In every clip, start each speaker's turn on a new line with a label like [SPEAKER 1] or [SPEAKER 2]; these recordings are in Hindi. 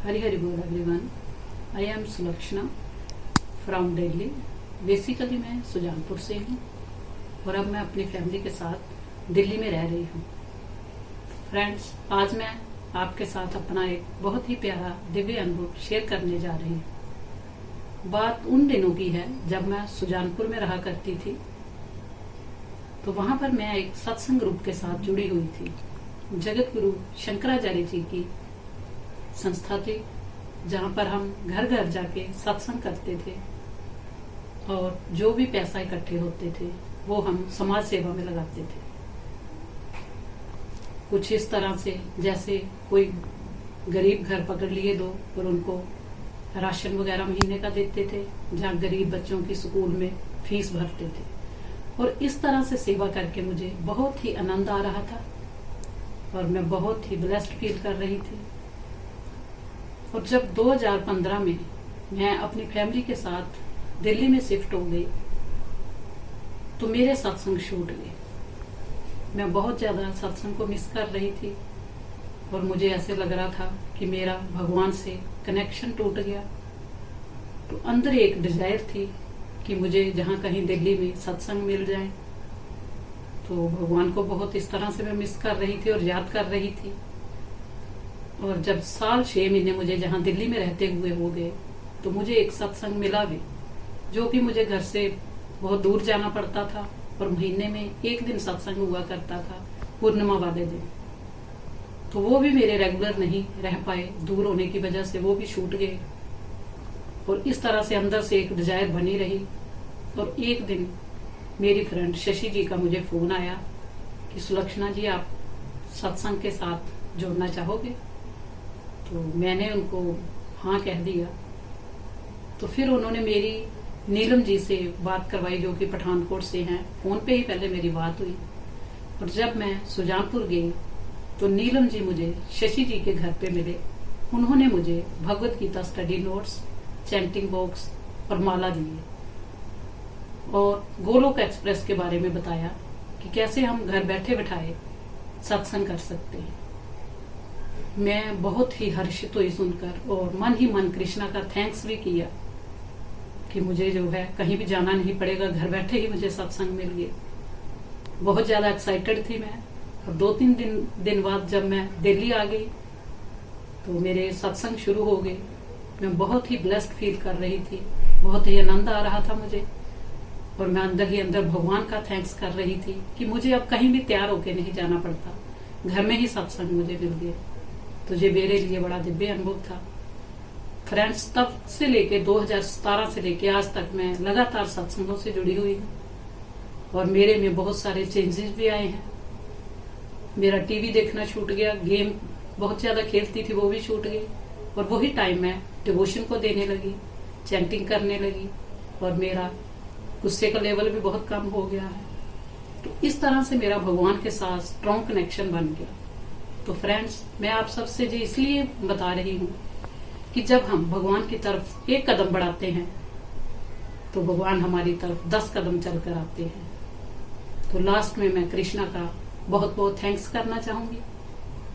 [SPEAKER 1] हरी हरी बोल everyone. I am Sulakshana from Delhi. Basically मैं सुजानपुर से हूँ और अब मैं अपनी फैमिली के साथ दिल्ली में रह रही हूँ। फ्रेंड्स, आज मैं आपके साथ अपना एक बहुत ही प्यारा दिव्य अनुभव शेयर करने जा रही हूँ। बात उन दिनों की है जब मैं सुजानपुर में रहा करती थी। तो वहां पर मैं एक सत्संग ग्रुप के साथ जुड़ी हुई थी। जगत गुरु शंकराचार्य जी की संस्था थी, जहां पर हम घर घर जाके सत्संग करते थे और जो भी पैसा इकट्ठे होते थे वो हम समाज सेवा में लगाते थे। कुछ इस तरह से जैसे कोई गरीब घर पकड़ लिए दो और उनको राशन वगैरह महीने का देते थे, जहाँ गरीब बच्चों की स्कूल में फीस भरते थे। और इस तरह से सेवा करके मुझे बहुत ही आनंद आ रहा था और मैं बहुत ही ब्लेस्ड फील कर रही थी। और जब 2015 में मैं अपनी फैमिली के साथ दिल्ली में शिफ्ट हो गई तो मेरे सत्संग छूट गए। मैं बहुत ज्यादा सत्संग को मिस कर रही थी और मुझे ऐसे लग रहा था कि मेरा भगवान से कनेक्शन टूट गया। तो अंदर एक डिजायर थी कि मुझे जहाँ कहीं दिल्ली में सत्संग मिल जाए। तो भगवान को बहुत इस तरह से मैं मिस कर रही थी और याद कर रही थी। और जब साल 6 महीने मुझे जहाँ दिल्ली में रहते हुए हो गए तो मुझे एक सत्संग मिला भी, जो कि मुझे घर से बहुत दूर जाना पड़ता था और महीने में एक दिन सत्संग हुआ करता था, पूर्णिमा वाले दिन। तो वो भी मेरे रेगुलर नहीं रह पाए, दूर होने की वजह से वो भी छूट गए। और इस तरह से अंदर से एक डिजायर बनी रही। और एक दिन मेरी फ्रेंड शशि जी का मुझे फोन आया कि सुलक्षणा जी, आप सत्संग के साथ जुड़ना चाहोगे? तो मैंने उनको हाँ कह दिया। तो फिर उन्होंने मेरी नीलम जी से बात करवाई, जो कि पठानकोट से हैं। फोन पे ही पहले मेरी बात हुई। और जब मैं सुजानपुर गई तो नीलम जी मुझे शशि जी के घर पे मिले। उन्होंने मुझे Bhagavad Gita study notes, chanting box और माला दिए और गोलोक एक्सप्रेस के बारे में बताया कि कैसे हम घर बैठे बैठाए सत्संग कर सकते हैं। मैं बहुत ही हर्षित हुई सुनकर और मन ही मन कृष्णा का थैंक्स भी किया कि मुझे जो है कहीं भी जाना नहीं पड़ेगा, घर बैठे ही मुझे सत्संग मिल गए। बहुत ज्यादा एक्साइटेड थी मैं। और 2-3 दिन बाद जब मैं दिल्ली आ गई तो मेरे सत्संग शुरू हो गए। मैं बहुत ही ब्लेस्ड फील कर रही थी, बहुत ही आनंद आ रहा था मुझे। और मैं अंदर ही अंदर भगवान का थैंक्स कर रही थी कि मुझे अब कहीं भी तैयार होके नहीं जाना पड़ता, घर में ही सत्संग मुझे मिल गए। तो ये मेरे लिए बड़ा दिव्य अनुभव था। फ्रेंड्स, तब से लेके 2017 से लेके आज तक मैं लगातार सत्संगों से जुड़ी हुई हूँ और मेरे में बहुत सारे चेंजेस भी आए हैं। मेरा टीवी देखना छूट गया, गेम बहुत ज्यादा खेलती थी वो भी छूट गई और वही टाइम मैं डिवोशन को देने लगी, चैंटिंग करने लगी और मेरा गुस्से का लेवल भी बहुत कम हो गया है। तो इस तरह से मेरा भगवान के साथ स्ट्रॉन्ग कनेक्शन बन गया। तो फ्रेंड्स, मैं आप सबसे जी इसलिए बता रही हूँ कि जब हम भगवान की तरफ एक कदम बढ़ाते हैं तो भगवान हमारी तरफ 10 कदम चलकर आते हैं। तो लास्ट में मैं कृष्णा का बहुत बहुत थैंक्स करना चाहूंगी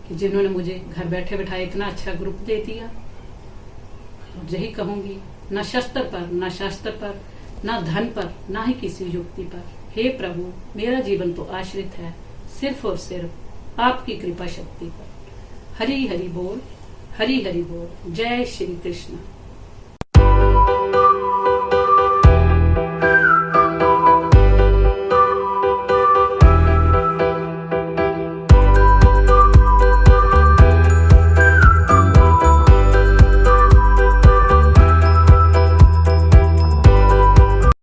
[SPEAKER 1] कि जिन्होंने मुझे घर बैठे बैठाए इतना अच्छा ग्रुप दे दिया। और यही कहूंगी, न शस्त्र पर, न शास्त्र पर, न धन पर, न ही किसी युक्ति पर, हे प्रभु, मेरा जीवन तो आश्रित है सिर्फ और सिर्फ आपकी कृपा शक्ति पर। हरि हरि बोल, हरि हरि बोल। जय श्री कृष्ण।